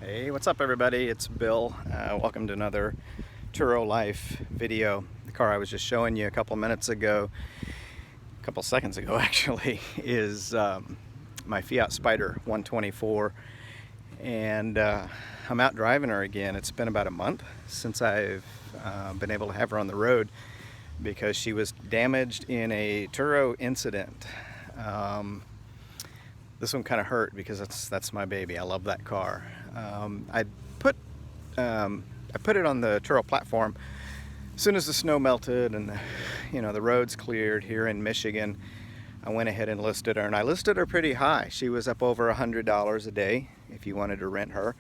Hey, what's up everybody? It's Bill. Welcome to another Turo Life video. The car I was just showing you a couple seconds ago actually, is my Fiat Spider 124, and I'm out driving her again. It's been about a month since I've been able to have her on the road because she was damaged in a Turo incident. This one kind of hurt because that's my baby. I love that car. I put it on the Turo platform as soon as the snow melted and the roads cleared here in Michigan. I went ahead and listed her, and I listed her pretty high. She was up over $100 a day if you wanted to rent her,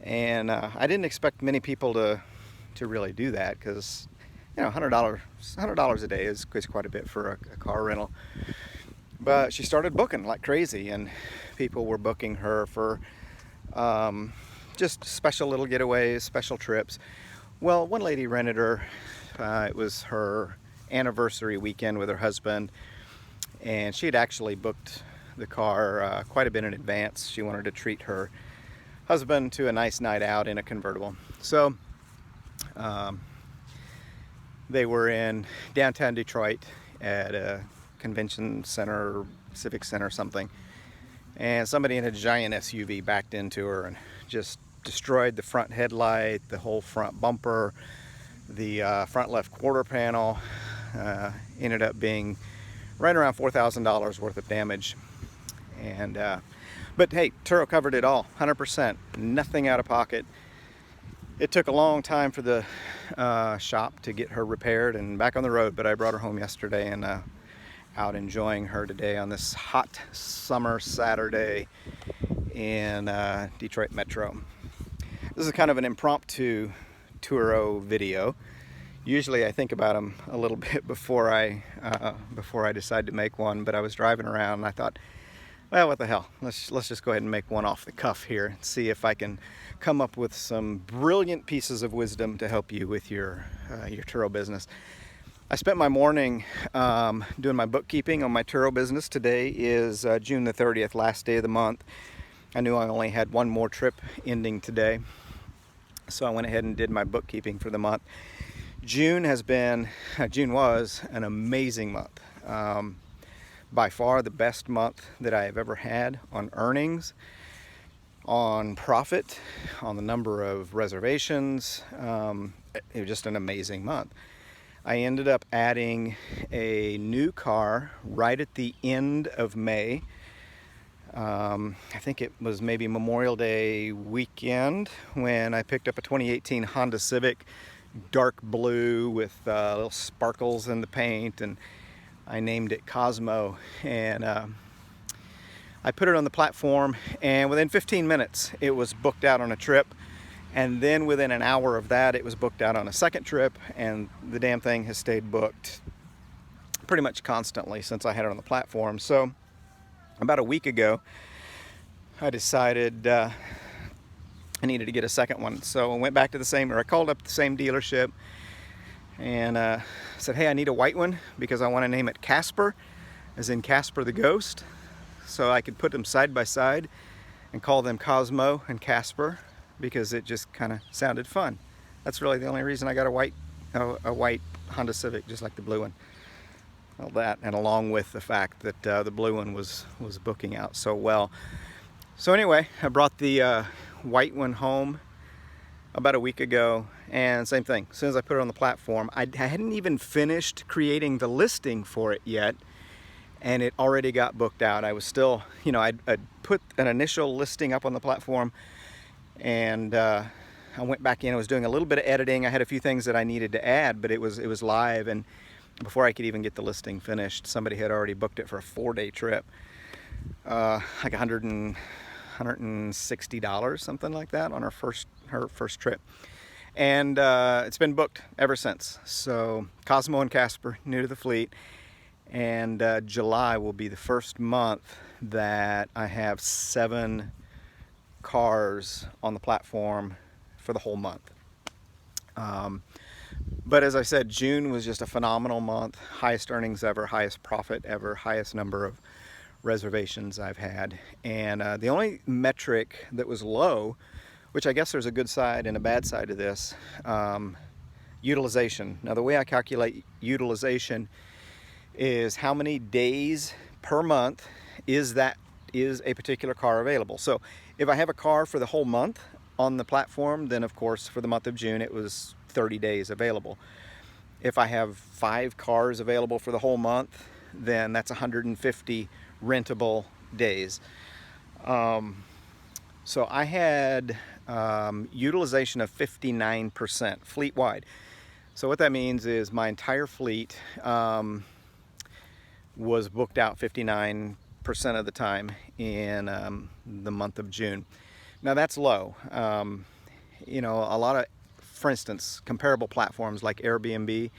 and I didn't expect many people to really do that because $100 a day is quite a bit for a car rental. But she started booking like crazy, and people were booking her for just special little getaways, special trips. Well, one lady rented her. It was her anniversary weekend with her husband, and she had actually booked the car quite a bit in advance. She wanted to treat her husband to a nice night out in a convertible. So they were in downtown Detroit at a convention center, civic center, something, and somebody in a giant SUV backed into her and just destroyed the front headlight, the whole front bumper, the front left quarter panel. Ended up being right around $4,000 worth of damage, and but hey, Turo covered it all, 100%, nothing out of pocket. It took a long time for the shop to get her repaired and back on the road, but I brought her home yesterday and out enjoying her today on this hot summer Saturday in Detroit Metro. This is kind of an impromptu Turo video. Usually I think about them a little bit before I decide to make one, but I was driving around and I thought, well, what the hell, let's just go ahead and make one off the cuff here and see if I can come up with some brilliant pieces of wisdom to help you with your Turo business. I spent my morning doing my bookkeeping on my Turo business. Today is June the 30th, last day of the month. I knew I only had one more trip ending today, so I went ahead and did my bookkeeping for the month. June was an amazing month. By far the best month that I have ever had on earnings, on profit, on the number of reservations. It was just an amazing month. I ended up adding a new car right at the end of May. I think it was maybe Memorial Day weekend when I picked up a 2018 Honda Civic, dark blue with little sparkles in the paint, and I named it Cosmo. And I put it on the platform, and within 15 minutes it was booked out on a trip. And then within an hour of that, it was booked out on a second trip, and the damn thing has stayed booked pretty much constantly since I had it on the platform. So about a week ago, I decided I needed to get a second one. So I went back to I called up the same dealership and said, hey, I need a white one because I want to name it Casper, as in Casper the Ghost, so I could put them side by side and call them Cosmo and Casper, because it just kind of sounded fun. That's really the only reason I got a white Honda Civic, just like the blue one. Well, that, and along with the fact that the blue one was booking out so well. So anyway, I brought the white one home about a week ago, and same thing. As soon as I put it on the platform, I hadn't even finished creating the listing for it yet, and it already got booked out. I was still, I'd put an initial listing up on the platform, and I went back in. I was doing a little bit of editing. I had a few things that I needed to add, but it was live, and before I could even get the listing finished, somebody had already booked it for a 4-day trip, like $160, something like that, on her first trip. And it's been booked ever since. So Cosmo and Casper, new to the fleet, and July will be the first month that I have 7 cars on the platform for the whole month. But as I said, June was just a phenomenal month. Highest earnings ever, highest profit ever, highest number of reservations I've had. And the only metric that was low, which I guess there's a good side and a bad side to this, utilization. Now, the way I calculate utilization is how many days per month is a particular car available. So if I have a car for the whole month on the platform, then of course for the month of June it was 30 days available. If I have 5 cars available for the whole month, then that's 150 rentable days. So I had utilization of 59% fleet-wide. So what that means is my entire fleet was booked out 59% of the time in the month of June. Now that's low. You know, a lot of, for instance, comparable platforms like Airbnb,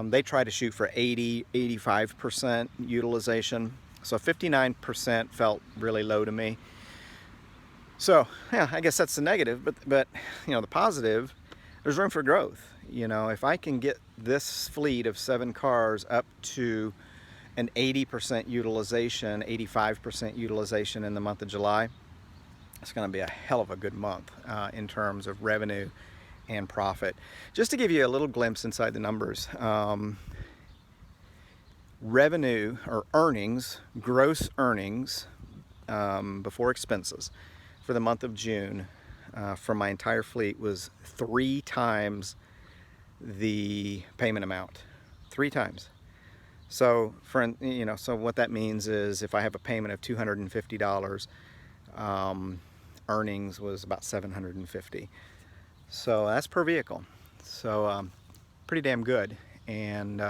they try to shoot for 85% utilization. So 59% felt really low to me. So yeah, I guess that's the negative, but you know, the positive, there's room for growth. You know, if I can get this fleet of 7 cars up to an 80% utilization, 85% utilization in the month of July, it's going to be a hell of a good month in terms of revenue and profit. Just to give you a little glimpse inside the numbers, revenue or earnings, gross earnings before expenses for the month of June for my entire fleet was 3 times the payment amount. 3 times. So so what that means is if I have a payment of $250, earnings was about $750. So that's per vehicle. So pretty damn good, and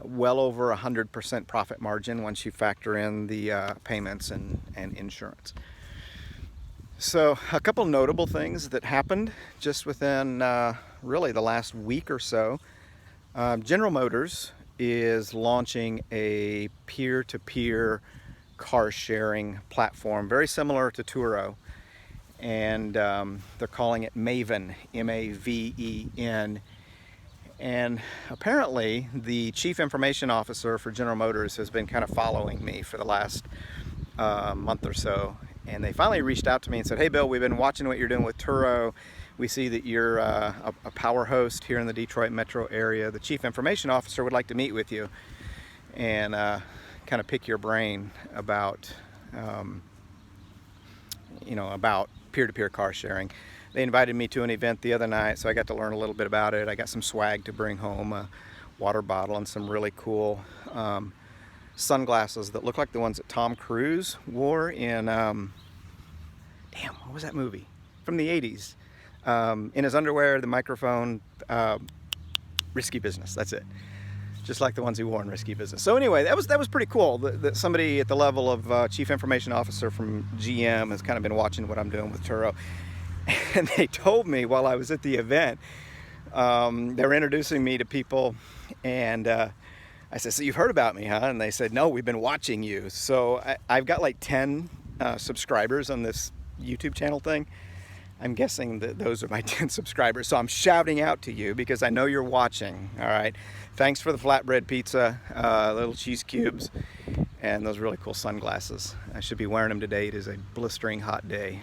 well over 100% profit margin once you factor in the payments and insurance. So a couple notable things that happened just within really the last week or so. General Motors is launching a peer-to-peer car sharing platform, very similar to Turo, and they're calling it Maven, M-A-V-E-N. And apparently the Chief Information Officer for General Motors has been kind of following me for the last month or so, and they finally reached out to me and said, "Hey Bill, we've been watching what you're doing with Turo. We see that you're a power host here in the Detroit metro area. The Chief Information Officer would like to meet with you and kind of pick your brain about about peer-to-peer car sharing." They invited me to an event the other night, so I got to learn a little bit about it. I got some swag to bring home, a water bottle and some really cool sunglasses that look like the ones that Tom Cruise wore in what was that movie from the 80s? In his underwear, the microphone, Risky Business. That's it. Just like the ones he wore in Risky Business. So anyway, that was pretty cool that somebody at the level of Chief Information Officer from GM has kind of been watching what I'm doing with Turo. And they told me while I was at the event, they were introducing me to people, and I said, "So you've heard about me, huh?" And they said, "No, we've been watching you." So I've got like 10 subscribers on this YouTube channel thing. I'm guessing that those are my 10 subscribers. So I'm shouting out to you because I know you're watching. All right. Thanks for the flatbread pizza, little cheese cubes, and those really cool sunglasses. I should be wearing them today. It is a blistering hot day.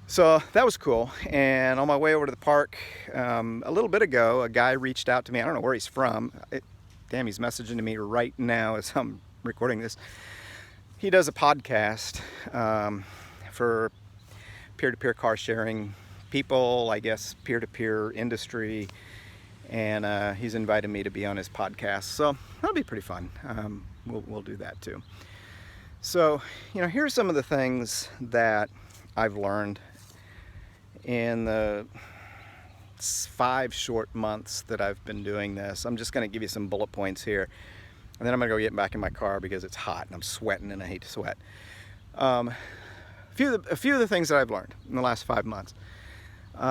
So that was cool. And on my way over to the park a little bit ago, a guy reached out to me. I don't know where he's from. Damn, he's messaging to me right now as I'm recording this. He does a podcast for peer-to-peer car sharing people, I guess peer-to-peer industry, and he's invited me to be on his podcast, so that'll be pretty fun. We'll do that too. So, here's some of the things that I've learned in the 5 short months that I've been doing this. I'm just going to give you some bullet points here, and then I'm going to go get back in my car because it's hot and I'm sweating and I hate to sweat. A few of the things that I've learned in the last 5 months.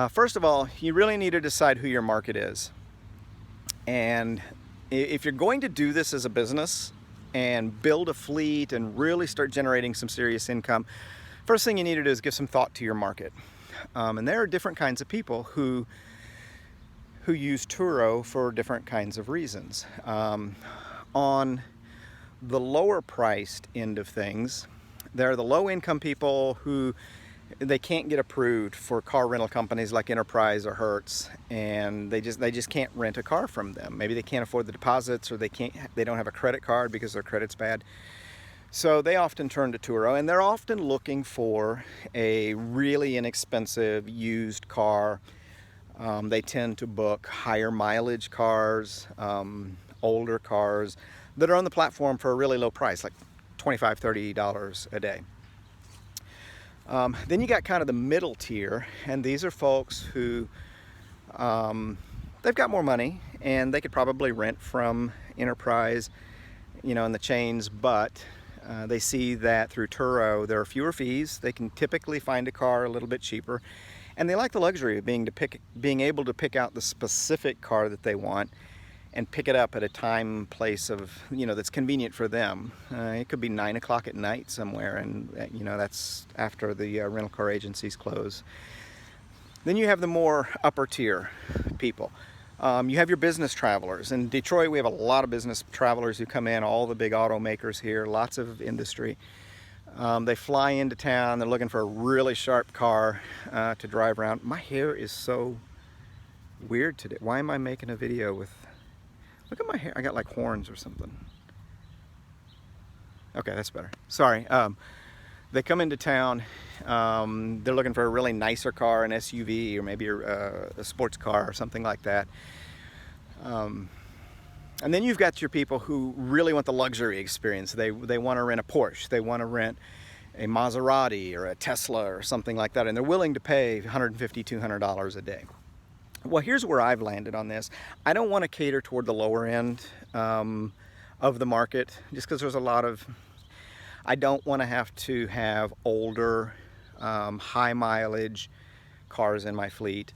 First of all, you really need to decide who your market is. And if you're going to do this as a business and build a fleet and really start generating some serious income, first thing you need to do is give some thought to your market. And there are different kinds of people who use Turo for different kinds of reasons. On the lower priced end of things, there are the low income people who they can't get approved for car rental companies like Enterprise or Hertz, and they just can't rent a car from them. Maybe they can't afford the deposits, or they don't have a credit card because their credit's bad. So they often turn to Turo, and they're often looking for a really inexpensive used car. They tend to book higher mileage cars, older cars that are on the platform for a really low price, like $25, $30 a day. Then you got kind of the middle tier, and these are folks who they've got more money and they could probably rent from Enterprise, in the chains, but they see that through Turo there are fewer fees. They can typically find a car a little bit cheaper, and they like the luxury of being able to pick out the specific car that they want and pick it up at a time, place of, that's convenient for them. It could be 9 o'clock at night somewhere, and that's after the rental car agencies close. Then you have the more upper tier people. You have your business travelers. In Detroit, we have a lot of business travelers who come in, all the big automakers here, lots of industry. They fly into town, they're looking for a really sharp car to drive around. My hair is so weird today. Why am I making a video with... Look at my hair. I got like horns or something. Okay, that's better. Sorry. They come into town. They're looking for a really nicer car, an SUV, or maybe a sports car or something like that. And then you've got your people who really want the luxury experience. They want to rent a Porsche. They want to rent a Maserati or a Tesla or something like that. And they're willing to pay $150, $200 a day. Well, here's where I've landed on this. I don't want to cater toward the lower end of the market, just because there's a lot of... I don't want to have older, high mileage cars in my fleet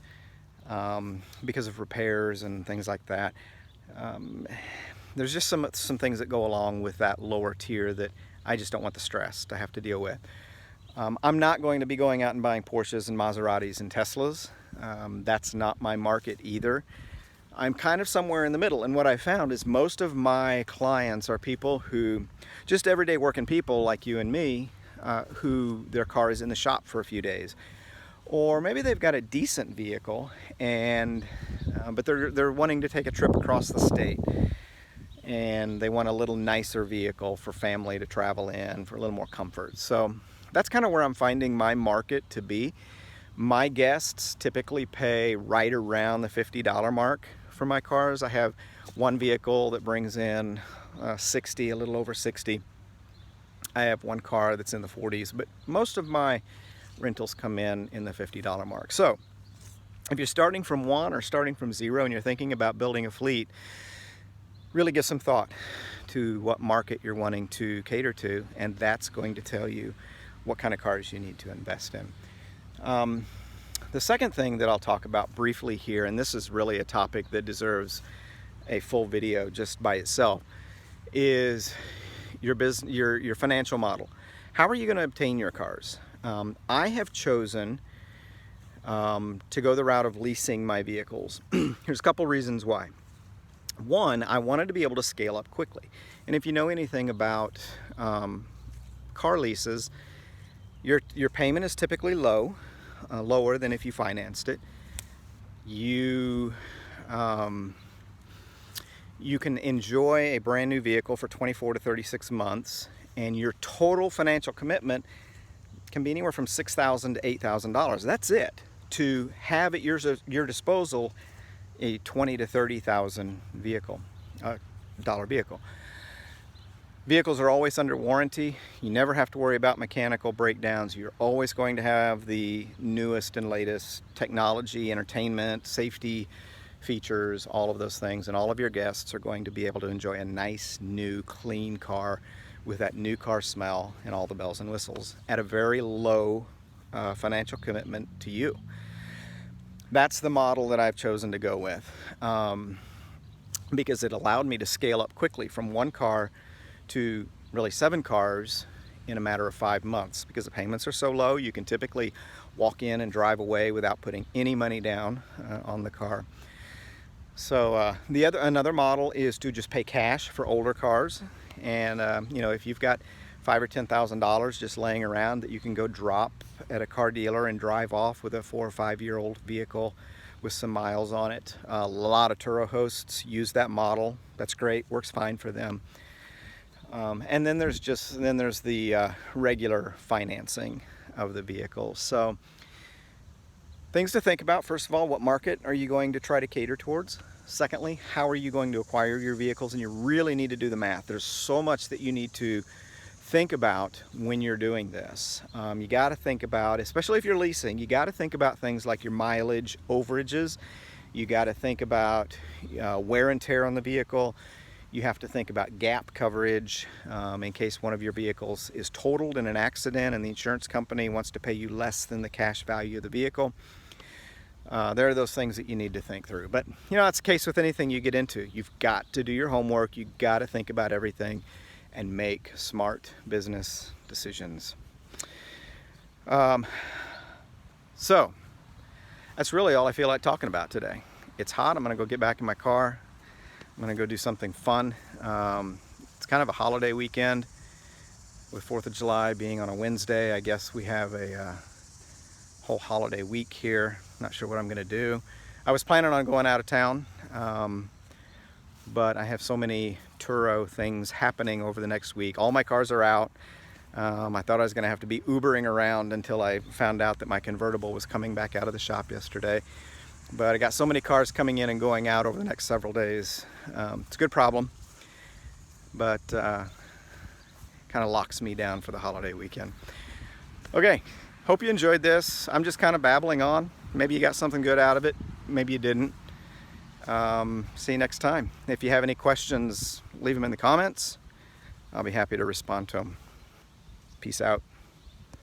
because of repairs and things like that. There's just some things that go along with that lower tier that I just don't want the stress to have to deal with. I'm not going to be going out and buying Porsches and Maseratis and Teslas. That's not my market either. I'm kind of somewhere in the middle, and what I found is most of my clients are people who, just everyday working people like you and me, who their car is in the shop for a few days. Or maybe they've got a decent vehicle, but they're wanting to take a trip across the state, and they want a little nicer vehicle for family to travel in for a little more comfort. So that's kind of where I'm finding my market to be. My guests typically pay right around the $50 mark for my cars. I have one vehicle that brings in 60, a little over 60. I have one car that's in the 40s, but most of my rentals come in the $50 mark. So if you're starting from one or starting from zero and you're thinking about building a fleet, really give some thought to what market you're wanting to cater to, and that's going to tell you what kind of cars you need to invest in. The second thing that I'll talk about briefly here, and this is really a topic that deserves a full video just by itself, is your financial model. How are you going to obtain your cars? I have chosen to go the route of leasing my vehicles. Here's a couple reasons why. One, I wanted to be able to scale up quickly. And if you know anything about car leases, your payment is typically lower than if you financed it. You can enjoy a brand new vehicle for 24 to 36 months, and your total financial commitment can be anywhere from $6,000 to $8,000. That's it, to have at your disposal a $20,000 to $30,000 dollar vehicle. Vehicles are always under warranty. You never have to worry about mechanical breakdowns. You're always going to have the newest and latest technology, entertainment, safety features, all of those things, and all of your guests are going to be able to enjoy a nice, new, clean car with that new car smell and all the bells and whistles at a very low financial commitment to you. That's the model that I've chosen to go with, because it allowed me to scale up quickly from 1 car to really 7 cars in a matter of 5 months. Because the payments are so low, you can typically walk in and drive away without putting any money down on the car. So another model is to just pay cash for older cars, and you know, if you've got $5,000 or $10,000 just laying around that you can go drop at a car dealer and drive off with a 4 or 5 year old vehicle with some miles on it. A lot of Turo hosts use that model. That's great, works fine for them. And then there's the regular financing of the vehicle. So things to think about: first of all, what market are you going to try to cater towards? Secondly, how are you going to acquire your vehicles? And you really need to do the math. There's so much that you need to think about when you're doing this. You got to think about, especially if you're leasing, you got to think about things like your mileage, overages. You got to think about wear and tear on the vehicle. You have to think about gap coverage in case one of your vehicles is totaled in an accident and the insurance company wants to pay you less than the cash value of the vehicle. There are those things that you need to think through. But you know, that's the case with anything you get into. You've got to do your homework. You've got to think about everything and make smart business decisions. So that's really all I feel like talking about today. It's hot. I'm going to go get back in my car. I'm going to go do something fun. It's kind of a holiday weekend with 4th of July being on a Wednesday. I guess we have a whole holiday week here. Not sure what I'm going to do. I was planning on going out of town, but I have so many Turo things happening over the next week. All my cars are out. I thought I was going to have to be Ubering around until I found out that my convertible was coming back out of the shop yesterday. But I got so many cars coming in and going out over the next several days. It's a good problem, but kind of locks me down for the holiday weekend. Okay, hope you enjoyed this. I'm just kind of babbling on. Maybe you got something good out of it. Maybe you didn't. See you next time. If you have any questions, leave them in the comments. I'll be happy to respond to them. Peace out.